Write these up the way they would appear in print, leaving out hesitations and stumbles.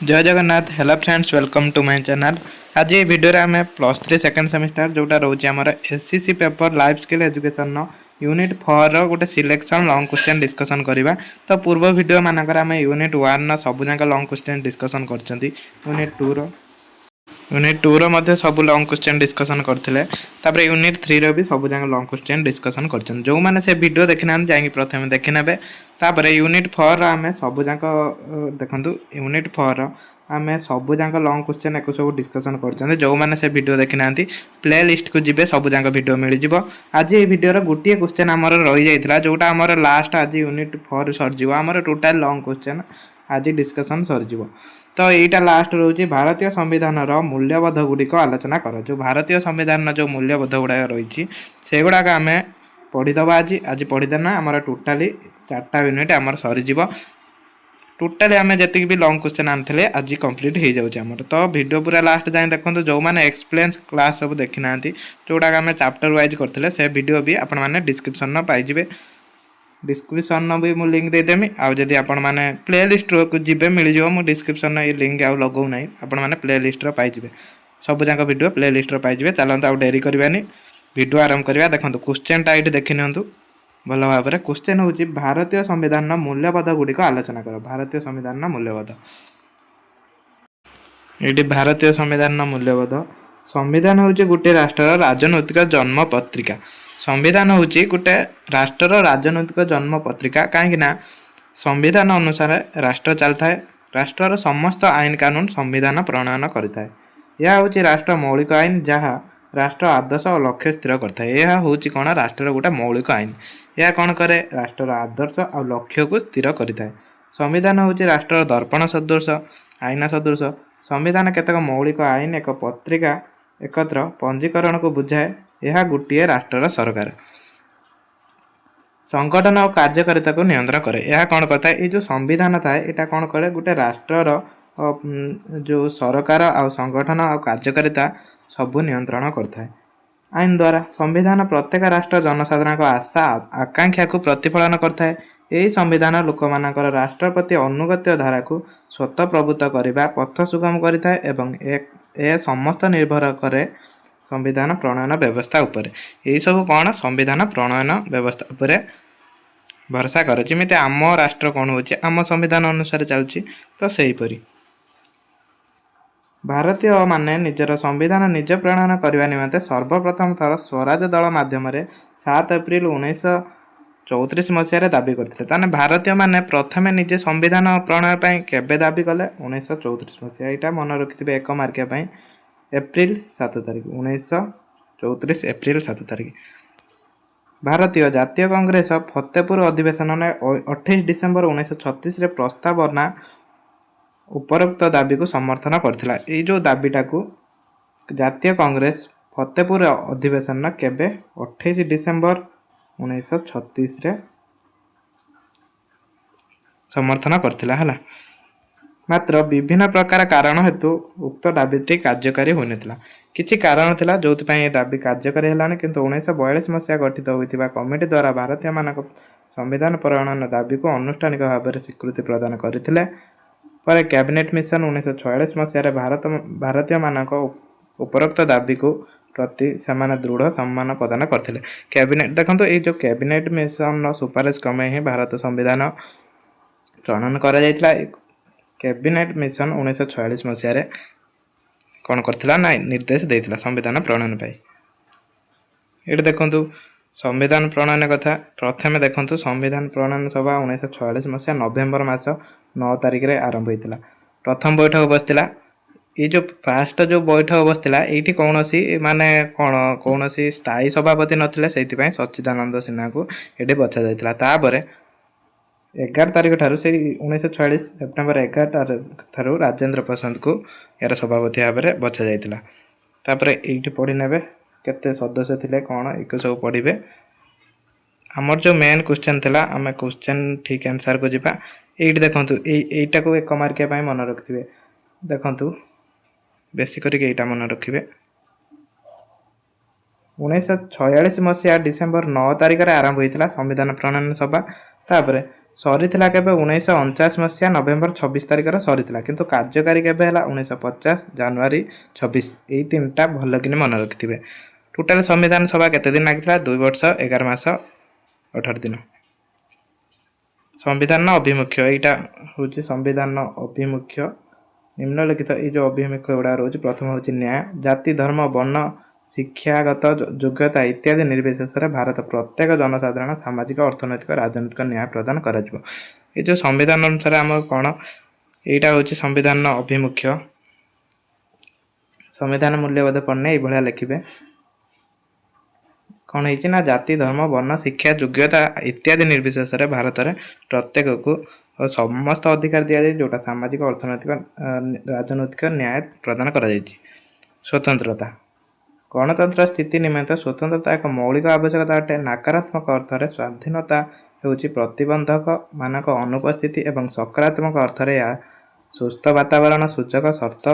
जय Jagannath. Hello friends, welcome to my channel. आज ये वीडियो आम +3 सेकेंड सेमिस्टर जोटा रोचे आमर SCC paper life skill education unit 4 गोटे सिलेक्शन लॉन्ग क्वेश्चन डिस्कसन करवा। तो पूर्व वीडियो मानकर आम यूनिट 1 सब जाक लॉन्ग क्वेश्चन डिस्कसन कर यूनिट 2 सब लॉन्ग क्वेश्चन डिस्कसन करते यूनिट 3 भी सब जाक लॉन्ग क्वेश्चन डिस्कसन कर जो मैंने से वीडियो देखी ना जाकि प्रथम देखी ने यूनिट 4 आम सब जाक देखु यूनिट 4 आम सब जाक लॉन्ग क्वेश्चन एक सब डिस्कसन कर जो मैंने से वीडियो देखी ना प्ले लिस्ट को जी सब जाक वीडियो मिल जाव। आज ये वीडियो गोटे क्वेश्चन आम रही जाता जोटा आम लास्ट आज यूनिट 4 सर आम टोटाल लॉन्ग क्वेश्चन आज डिस्कसन सर। तो यहीटा लास्ट रोचे भारतीय संविधान मूल्यबोध गुड़िक आलोचना कर जो भारतीय संविधान जो मूल्यबोध गुड़ाक रही से गुड़ाक आम पढ़ीदबा आज पढ़ीदेना आम टोटाली 4टा यूनिट आम सरीज टोटाली आम जी भी लॉन्ग क्वेश्चन आनी आज कंप्लीट हो जाऊँगी। तो वीडियो पूरा लास्ट जाए देखो जो मैंने एक्सप्लेन क्लास सब देखी ना जोटाक आम चैप्टर वाइज करते से वीडियो भी आपण मैंने डिस्क्रिप्शन पाइबे। डिस्क्रिप्शन भी मुझे लिंक देदेमी आदि आपण मैंने प्ले लिस्ट को जी मिल जाव मुझे डिस्क्रिप्शन ये लिंक आउ लगौ ना आपण मैंने प्ले लिस्ट पाइबे सब जाक वीडियो प्ले लिस्ट पाइबे। चलते आउ डेरी करवानी वीडियो आरंभ करवा। देखो क्वेश्चन टा ये देखी नि भल भाव में क्वेश्चन हूँ भारतीय संविधान मूल्यबोध गुड़िक आलोचना कर। भारतीय संविधान मूल्यबोध ये भारतीय संविधान मूल्यबोध संविधान हूँ गोटे राष्ट्र राजनैतिक जन्म पत्रिका। संविधान हूँ गोटे राष्ट्र राजनैतिक जन्म पत्रिका कहीं संविधान अनुसार राष्ट्र चलता है। राष्ट्र समस्त आईन कानून संविधान प्रणयन करता है। यह हूँ राष्ट्र मौलिक आईन जहाँ राष्ट्र आदर्श और लक्ष्य स्थिर करता है। यह हूँ कौन राष्ट्र गोटे मौलिक आईन यह कौन करे राष्ट्र आदर्श और लक्ष्य को स्थिर करता है। संविधान हूँ राष्ट्र दर्पण सदृश आईन सदृश। संविधान केतक मौलिक आईन एक पत्रिका एकत्र पंजीकरण को बुझाए। यह गोटे राष्ट्र सरकार संगठन और कार्यकारिता को नियंत्रण करे। यह कौन करता है ये जो संविधान था यहाँ कौन करे गोटे राष्ट्र जो सरकार आ संगठन और कार्यकारिता सबू नियंत्रण करता है। आईन द्वारा संविधान प्रत्येक राष्ट्र जनसाधारण आशा आकांक्षा को प्रतिफलन करता है। यही संविधान लोक मानकर राष्ट्र प्रति अनुगत्य धारा को स्वतः प्रभुत्व करने पथ सुगम करता है। समस्त निर्भर करे संविधान प्रणयन व्यवस्था उपरे। यही सब कौन संविधान प्रणयन व्यवस्था उपरे भरोसा करे जमी आम राष्ट्र कौन हो आम संविधान अनुसार चलती। तो सहीपरी भारतीय माने निजर संविधान निज प्रणयन करने निमंते सर्वप्रथम थर स्वराज दल माध्यम 7 एप्रिल 1934 मसीह दाबी करते। ताने भारतीय माने प्रथमे निजे संविधान प्रणय पर केबे दाबी कले 1934 मसीहा। यहाँ मन रखिथे 1 मार्किया एप्रिल 7 तारिख 1934 एप्रिल 7 तारिख। भारतीय जातीय कांग्रेस फतेहपुर अधिवेशन ने 28 डिसेम्बर 1936 प्रस्तावना उपरोक्त दाबी को समर्थन करथिला। ये जो दाबीटा को जातीय कांग्रेस फतेहपुर अधिवेशन केबे 28 डिसेम्बर 1936 समर्थन करथिला हला। मात्र विभिन्न प्रकार कारण हेतु उक्त दाबीटी कार्यकारी होता। किछि कारण थिला जो दाबी कार्यकारी हेलानी किंतु 1942 मसीहा गठित होइतिबा कमिटी द्वारा भारतीय मानक संविधान प्रणयन दाबी को अनुष्ठानिक भाव में स्वीकृति प्रदान करथिले। पर कैबिनेट मिशन 1946 मसीह भारतीय मानक उपरोक्त दाबी को प्रति सेमाने दृढ़ सम्मान प्रदान करथिले। कैबिनेट देखंतु ये जो कैबिनेट मिशन सुपारिश क्रमे ही भारत संविधान प्रणयन करा जायतिला। कैबिनेट मिशन 1946 मसीह कौन करथिला ना निर्देश देथिला संविधान प्रणयन पाई। ये देखंतु संविधान प्रणयन कथा प्रथमे देखंतु संविधान प्रणयन सभा 1946 मसीहा नवेम्बर मास 9 तारिख रे आरंभ होइतिला। प्रथम बैठक बसतिला। ये जो फास्ट जो बैठक बसतिला एठी कोनोसी माने कौन स्थायी सभापति नथिले सेति पई सच्चिदानंद सिन्हा को एठी बचा जायतिला। तापरे 11 तारिख ठारू से 1946 सेप्टेम्बर 11 ठारू राजेंद्र प्रसाद को यार सभापति भाव में बचा जाइतिला। तापरे एठी पढ़ी नेबे केते सदस्य थिले कौन एक सब पढ़िबे। हमर जो मेन क्वेश्चन थिला आम क्वेश्चन ठीक आंसर को जिबा। एठी देखंतु एटा को 1 मार्किया पई मन रखिबे। देखंतु बेसी करी एटा मन रखिबे। 1946 मसीहा डिसेम्बर 9 तारिख रे आरंभ होइतिला संविधान प्रणयन सभा। तापरे ସରିଥିଲା କେବେ 1949 ନଭେମ୍ବର 26 ତାରିଖରେ ସରିଥିଲା, କିନ୍ତୁ କାର୍ଯ୍ୟକାରୀ କେବେ ହେଲା 1950 ଜାନୁଆରୀ 26। ଏଇ ତିନିଟା ଭଲ କିନି ମନେ ରଖିଥିବେ। ଟୋଟାଲ ସମ୍ବିଧାନ ସଭା କେତେ ଦିନ ଲାଗିଥିଲା? 2 ବର୍ଷ 11 ମାସ 18 ଦିନ। ସମ୍ବିଧାନ ଅଭିମୁଖ୍ୟ, ଏଇଟା ହେଉଛି ସମ୍ବିଧାନ ଅଭିମୁଖ୍ୟ। ନିମ୍ନଲିଖିତ ଏଇ ଯେଉଁ ଅଭିମୁଖ୍ୟ ଗୁଡ଼ା ରହୁଛି, ପ୍ରଥମ ହେଉଛି ନ୍ୟାୟ। ଜାତି, ଧର୍ମ, ବର୍ଣ୍ଣ, ଶିକ୍ଷାଗତ ଯୋଗ୍ୟତା ଇତ୍ୟାଦି ନିର୍ବିଶେଷରେ ଭାରତ ପ୍ରତ୍ୟେକ ଜନସାଧାରଣ ସାମାଜିକ, ଅର୍ଥନୈତିକ, ରାଜନୈତିକ ନ୍ୟାୟ ପ୍ରଦାନ କରାଯିବ। ଏଇ ଯେଉଁ ସମ୍ବିଧାନ ଅନୁସାରେ ଆମର କ'ଣ, ଏଇଟା ହେଉଛି ସମ୍ବିଧାନର ଅଭିମୁଖ୍ୟ। ସମ୍ବିଧାନ ମୂଲ୍ୟବୋଧ ପଢ଼ିଲେ ଏଇଭଳିଆ ଲେଖିବେ। କ'ଣ ହେଇଛି ନା, ଜାତି, ଧର୍ମ, ବର୍ଣ୍ଣ, ଶିକ୍ଷା, ଯୋଗ୍ୟତା ଇତ୍ୟାଦି ନିର୍ବିଶେଷରେ ଭାରତରେ ପ୍ରତ୍ୟେକକୁ ସମସ୍ତ ଅଧିକାର ଦିଆଯାଇଛି, ଯେଉଁଟା ସାମାଜିକ, ଅର୍ଥନୈତିକ, ରାଜନୈତିକ ନ୍ୟାୟ ପ୍ରଦାନ କରାଯାଇଛି। ସ୍ୱତନ୍ତ୍ରତା। ଗଣତନ୍ତ୍ର ସ୍ଥିତି ନିମନ୍ତେ ସ୍ୱତନ୍ତ୍ରତା ଏକ ମୌଳିକ ଆବଶ୍ୟକତା ଅଟେ। ନକାରାତ୍ମକ ଅର୍ଥରେ ସ୍ୱାଧୀନତା ହେଉଛି ପ୍ରତିବନ୍ଧକମାନଙ୍କ ଅନୁପସ୍ଥିତି ଏବଂ ସକାରାତ୍ମକ ଅର୍ଥରେ ଏହା ସୁସ୍ଥ ବାତାବରଣ, ସୁଯୋଗ, ଶର୍ତ୍ତ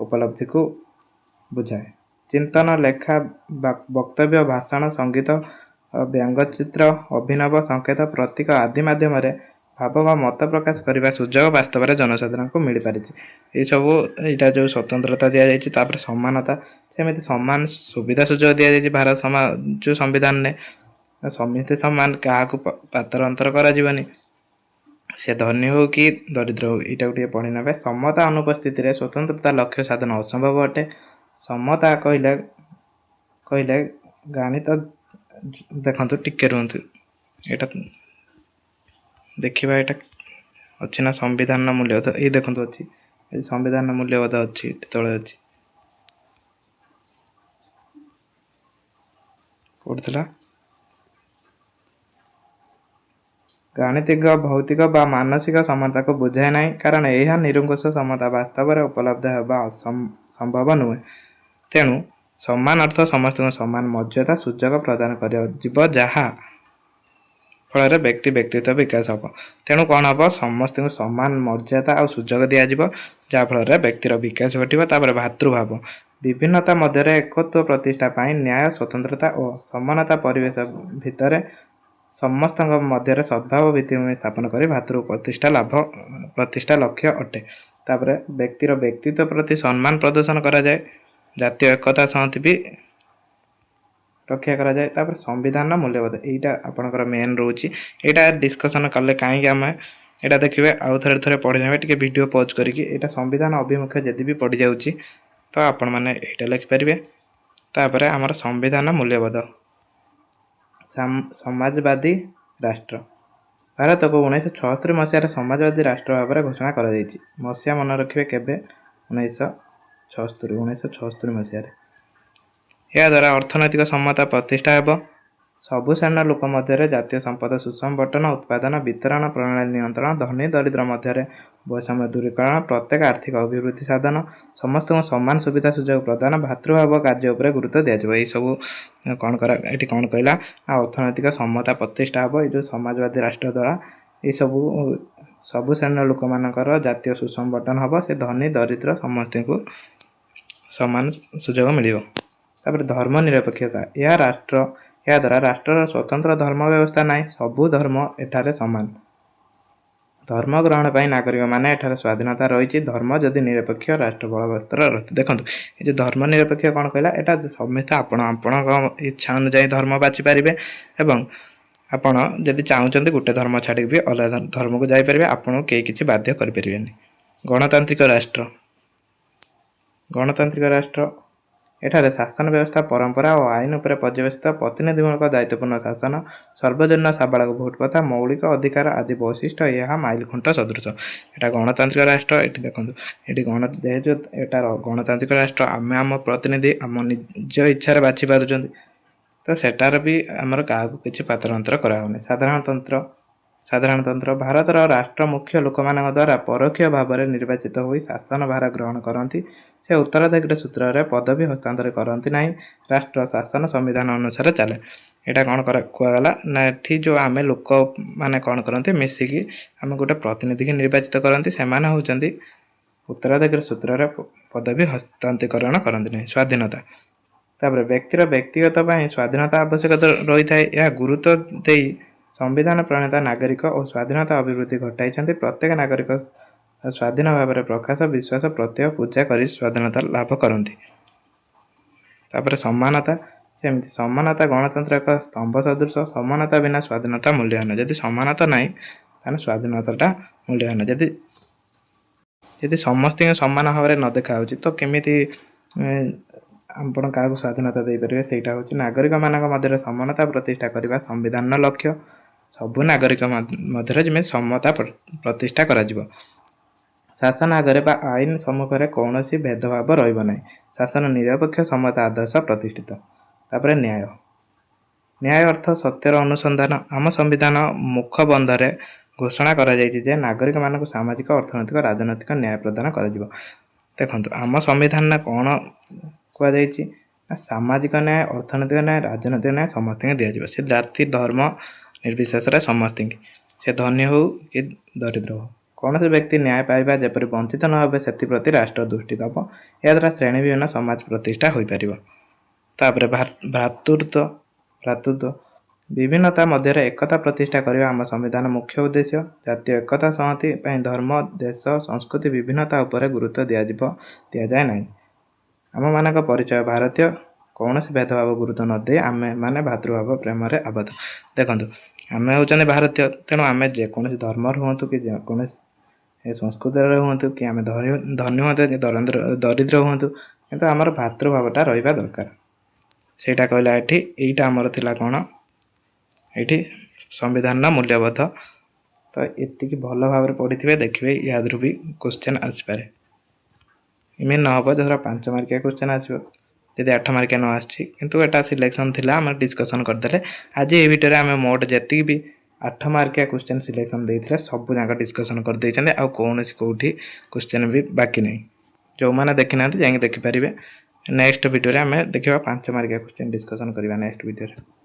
ଉପଲବ୍ଧିକୁ ବୁଝାଏ। ଚିନ୍ତନ, ଲେଖା, ବକ୍ତବ୍ୟ, ଭାଷଣ, ସଙ୍ଗୀତ, ବ୍ୟଙ୍ଗଚିତ୍ର, ଅଭିନବ, ସଂକେତ, ପ୍ରତୀକ ଆଦି ମାଧ୍ୟମରେ ଭାବ ବା ମତ ପ୍ରକାଶ କରିବା ସୁଯୋଗ ବାସ୍ତବରେ ଜନସାଧାରଣଙ୍କୁ ମିଳିପାରିଛି। ଏଇସବୁ ଏଇଟା ଯେଉଁ ସ୍ୱତନ୍ତ୍ରତା ଦିଆଯାଇଛି। ତାପରେ ସମାନତା, ସେମିତି ସମାନ ସୁବିଧା ସୁଯୋଗ ଦିଆଯାଇଛି ଭାରତ ଯେଉଁ ସମ୍ବିଧାନରେ। ସମିତି ସମାନ, କାହାକୁ ପାତର ଅନ୍ତର କରାଯିବନି, ସେ ଧନୀ ହେଉ କି ଦରିଦ୍ର ହେଉ। ଏଇଟାକୁ ଟିକେ ପଢ଼ି ନେବେ। ସମତା ଅନୁପସ୍ଥିତିରେ ସ୍ୱତନ୍ତ୍ରତା ଲକ୍ଷ୍ୟ ସାଧନ ଅସମ୍ଭବ ଅଟେ। ସମତା କହିଲେ ଗାଣିତ, ଦେଖନ୍ତୁ ଟିକେ ରୁହନ୍ତୁ, ଏଇଟା ଦେଖିବା। ଏଇଟା ଅଛି ନା ସମ୍ବିଧାନର ମୂଲ୍ୟବୋଧ, ଏଇ ଦେଖନ୍ତୁ ଅଛି, ଏଇ ସମ୍ବିଧାନର ମୂଲ୍ୟବୋଧ ଅଛି, ତଳେ ଅଛି, ପଢ଼ୁଥିଲା। ଗାଣିତିକ, ଭୌତିକ ବା ମାନସିକ ସମତାକୁ ବୁଝାଏ ନାହିଁ, କାରଣ ଏହା ନିରଙ୍କୁଶ ସମତା ବାସ୍ତବରେ ଉପଲବ୍ଧ ହେବା ସମ୍ଭବ ନୁହେଁ। ତେଣୁ ସମାନ ଅର୍ଥ ସମସ୍ତଙ୍କୁ ସମାନ ମର୍ଯ୍ୟାଦା ସୁଯୋଗ ପ୍ରଦାନ କରାଯିବ, ଯାହା ଫଳରେ ବ୍ୟକ୍ତିତ୍ୱ ବିକାଶ ହେବ। ତେଣୁ କ'ଣ ହେବ? ସମସ୍ତଙ୍କୁ ସମାନ ମର୍ଯ୍ୟାଦା ଆଉ ସୁଯୋଗ ଦିଆଯିବ, ଯାହାଫଳରେ ବ୍ୟକ୍ତିର ବିକାଶ ଘଟିବ। ତାପରେ ଭାତୃଭାବ, ବିଭିନ୍ନତା ମଧ୍ୟରେ ଏକତ୍ୱ ପ୍ରତିଷ୍ଠା ପାଇଁ ନ୍ୟାୟ, ସ୍ୱତନ୍ତ୍ରତା ଓ ସମାନତା ପରିବେଶ ଭିତରେ ସମସ୍ତଙ୍କ ମଧ୍ୟରେ ସଦ୍ଭାବ ଭିତ୍ତିଭୂମି ସ୍ଥାପନ କରି ଭାତୃ ପ୍ରତିଷ୍ଠା ଲକ୍ଷ୍ୟ ଅଟେ। ତାପରେ ବ୍ୟକ୍ତିର ବ୍ୟକ୍ତିତ୍ୱ ପ୍ରତି ସମ୍ମାନ ପ୍ରଦର୍ଶନ କରାଯାଏ, ଜାତୀୟ ଏକତା ସଂହତି ବି ରକ୍ଷା କରାଯାଏ। ତାପରେ ସମ୍ବିଧାନର ମୂଲ୍ୟବୋଧ, ଏଇଟା ଆପଣଙ୍କର ମେନ୍ ରହୁଛି। ଏଇଟା ଡିସ୍କସନ୍ କଲେ କାହିଁକି ଆମେ ଏଇଟା ଦେଖିବେ, ଆଉ ଥରେ ପଢ଼ି ନେବେ ଟିକେ ଭିଡ଼ିଓ ପଜ୍ କରିକି। ଏଇଟା ସମ୍ବିଧାନ ଅଭିମୁଖ୍ୟ ଯଦି ବି ପଡ଼ିଯାଉଛି ତ ଆପଣମାନେ ଏଇଟା ଲେଖିପାରିବେ। ତାପରେ ଆମର ସମ୍ବିଧାନ ମୂଲ୍ୟବୋଧ, ସମାଜବାଦୀ ରାଷ୍ଟ୍ର। ଭାରତକୁ 1976 ମସିହାରେ ସମାଜବାଦୀ ରାଷ୍ଟ୍ର ଭାବରେ ଘୋଷଣା କରାଯାଇଛି। ମସିହା ମନେ ରଖିବେ କେବେ? 1976 ମସିହାରେ। ଏହାଦ୍ୱାରା ଅର୍ଥନୈତିକ ସମତା ପ୍ରତିଷ୍ଠା ହେବ। ସବୁ ଶ୍ରେଣୀର ଲୋକ ମଧ୍ୟରେ ଜାତୀୟ ସମ୍ପଦ ସୁଷମ ବଣ୍ଟନ, ଉତ୍ପାଦନ, ବିତରଣ ପ୍ରଣାଳୀ ନିୟନ୍ତ୍ରଣ, ଧନୀ ଦରିଦ୍ର ମଧ୍ୟରେ ବୈଷମ୍ୟ ଦୂରୀକରଣ, ପ୍ରତ୍ୟେକ ଆର୍ଥିକ ଅଭିବୃଦ୍ଧି ସାଧନ, ସମସ୍ତଙ୍କୁ ସମାନ ସୁବିଧା ସୁଯୋଗ ପ୍ରଦାନ, ଭାତୃଭାବ କାର୍ଯ୍ୟ ଉପରେ ଗୁରୁତ୍ୱ ଦିଆଯିବ। ଏହିସବୁ ଏଠି କ'ଣ କହିଲା? ଅର୍ଥନୈତିକ ସମତା ପ୍ରତିଷ୍ଠା ହେବ ଏଇ ଯେଉଁ ସମାଜବାଦୀ ରାଷ୍ଟ୍ର ଦ୍ୱାରା। ଏଇସବୁ ସବୁ ଶ୍ରେଣୀର ଲୋକମାନଙ୍କର ଜାତୀୟ ସୁଷମ ବଣ୍ଟନ ହେବ। ସେ ଧନୀ ଦରିଦ୍ର ସମସ୍ତଙ୍କୁ ସମାନ ସୁଯୋଗ ମିଳିବ। ତାପରେ ଧର୍ମ ନିରପେକ୍ଷତା, ଏହାଦ୍ୱାରା ରାଷ୍ଟ୍ରର ସ୍ୱତନ୍ତ୍ର ଧର୍ମ ବ୍ୟବସ୍ଥା ନାହିଁ, ସବୁ ଧର୍ମ ଏଠାରେ ସମାନ। ଧର୍ମ ଗ୍ରହଣ ପାଇଁ ନାଗରିକମାନେ ଏଠାରେ ସ୍ୱାଧୀନତା ରହିଛି। ଧର୍ମ ଯଦି ନିରପେକ୍ଷ, ରାଷ୍ଟ୍ର ବଳବତ୍ତର ରହିଛି। ଦେଖନ୍ତୁ ଏ ଯେଉଁ ଧର୍ମ ନିରପେକ୍ଷ କ'ଣ କହିଲା? ଏଟା ସମସ୍ତେ ଆପଣଙ୍କ ଇଚ୍ଛା ଅନୁଯାୟୀ ଧର୍ମ ବାଛିପାରିବେ ଏବଂ ଆପଣ ଯଦି ଚାହୁଁଛନ୍ତି ଗୋଟେ ଧର୍ମ ଛାଡ଼ିକି ବି ଅଲଗା ଧର୍ମକୁ ଯାଇପାରିବେ, ଆପଣଙ୍କୁ କେହି କିଛି ବାଧ୍ୟ କରିପାରିବେନି। ଗଣତାନ୍ତ୍ରିକ ରାଷ୍ଟ୍ର, ଏଠାରେ ଶାସନ ବ୍ୟବସ୍ଥା ପରମ୍ପରା ଓ ଆଇନ ଉପରେ ପର୍ଯ୍ୟବେସିତ, ପ୍ରତିନିଧିମୂଳକ ଦାୟିତ୍ୱପୂର୍ଣ୍ଣ ଶାସନ, ସର୍ବଜନୀନ ସାବାଳକ ଭୋଟ ପ୍ରଥା, ମୌଳିକ ଅଧିକାର ଆଦି ବୈଶିଷ୍ଟ୍ୟ ଏହା ମାଇଲ ଖୁଣ୍ଟ ସଦୃଶ। ଏଟା ଗଣତାନ୍ତ୍ରିକ ରାଷ୍ଟ୍ର। ଏଠି ଦେଖନ୍ତୁ, ଏଠି ଯେହେତୁ ଏଟା ଗଣତାନ୍ତ୍ରିକ ରାଷ୍ଟ୍ର, ଆମେ ଆମ ପ୍ରତିନିଧି ଆମ ନିଜ ଇଚ୍ଛାରେ ବାଛି ପାରୁଛନ୍ତି, ତ ସେଠାରେ ବି ଆମର କାହାକୁ କିଛି ପାତର ଅନ୍ତର କରାହେଉନି। ସାଧାରଣତନ୍ତ୍ର, ଭାରତର ରାଷ୍ଟ୍ର ମୁଖ୍ୟ ଲୋକମାନଙ୍କ ଦ୍ୱାରା ପରୋକ୍ଷ ଭାବରେ ନିର୍ବାଚିତ ହୋଇ ଶାସନ ଭାର ଗ୍ରହଣ କରନ୍ତି। ସେ ଉତ୍ତରାଧିକାର ସୂତ୍ରରେ ପଦବୀ ହସ୍ତାନ୍ତର କରନ୍ତି ନାହିଁ। ରାଷ୍ଟ୍ର ଶାସନ ସମ୍ବିଧାନ ଅନୁସାରେ ଚାଲେ। ଏଇଟା କ'ଣ କୁହାଗଲା ନା, ଏଠି ଯେଉଁ ଆମେ ଲୋକମାନେ କ'ଣ କରନ୍ତି, ମିଶିକି ଆମେ ଗୋଟେ ପ୍ରତିନିଧିକି ନିର୍ବାଚିତ କରନ୍ତି। ସେମାନେ ହେଉଛନ୍ତି ଉତ୍ତରାଧିକାର ସୂତ୍ରରେ ପଦବୀ ହସ୍ତାନ୍ତରୀକରଣ କରନ୍ତି ନାହିଁ। ସ୍ୱାଧୀନତା, ତାପରେ ବ୍ୟକ୍ତିର ବ୍ୟକ୍ତିଗତ ପାଇଁ ସ୍ୱାଧୀନତା ଆବଶ୍ୟକତା ରହିଥାଏ। ଏହା ଗୁରୁତ୍ୱ ଦେଇ संविधान प्रणेता नागरिक और स्वाधीनता अभिवृद्धि घटाई प्रत्येक नागरिक स्वाधीन भाव प्रकाश विश्वास प्रत्यय पूजा कर स्वाधीनता लाभ करती। तापर समानता सेमती समानता गणतंत्र एक स्तंभ सदृश समानता बिना स्वाधीनता मूल्यहीन जदि समानता नहीं ताने स्वाधीनता मूल्यहीन जदि समस्त समान भाव में न देखा तो केमिति आपण क्या स्वाधीनता दे पारे सेटा हूँ नागरिक मान मध्य समानता प्रतिष्ठा करने संविधान लक्ष्य सबु नागरिक मध्य जमी समता प्रतिष्ठा करा शासन आगे आईन सम्मुखें कौन भेदभाव रही शासन निरपेक्ष समता आदर्श प्रतिष्ठित। तापर न्याय न्याय अर्थ सत्यर अनुसंधान आम संविधान मुख बंधरे घोषणा करा जायछि जे नागरिक मानक सामाजिक अर्थनैतिक राजनैतिक न्याय प्रदान कर देखो आम संविधान कौन कहुई सामाजिक न्याय अर्थनैतिक न्याय राजनैतिक न्याय समस्त दिज्व से जाति धर्म निर्विशेष समस्त से धनी हो कि दरिद्र हो कौन से व्यक्ति न्याय पाइबा जेपरि वंचित न हो से प्रति राष्ट्र दृष्टि दब या द्वारा श्रेणी विभिन्न समाज प्रतिष्ठा हो पार। तापर भ्रातृत्व भ्रातृत्व विभिन्नता मध्य एकता प्रतिष्ठा करने आम संविधान मुख्य उद्देश्य जातीय एकता संहति धर्म देश संस्कृति विभिन्नता उपर गुरुत्व दि जाए ना आम मान परिचय भारतीय कौन से भेदभाव गुरुत्व न दे आम मैंने भातृभाव प्रेम आबद्ध देखो आम हूँ भारतीय तेणु आम जेकोसी धर्म हूँ कि जेकोसी संस्कृति हूँ कि आम धनी हूँ कि दरिद्र हूँ कि आमर भातृभावटा रहा दरकार सेटा कहला एटा आमर थिला कौन ये संविधान मूल्यबोध तो ये भल भाव पढ़ी देखिए याद भी क्वेश्चन आसपे इमें न हम जो 5 मार्किया क्वेश्चन आसो जदि 8 मार्किया न आसटा सिलेक्शन थी आम डिस्कसन करदे आज ये वीडियो आम मोट जी भी 8 मार्किया क्वेश्चन सिलेक्शन देते सब जाक डिस्कसन करदे कौन कौटी क्वेश्चन भी बाकी नहीं जो मैंने देखी ना जाकि देखिपारे नेक्स्ट वीडियो आम देखा 5 मार्किया क्वेश्चन डिस्कसन करवा नेक्स्ट वीडियो।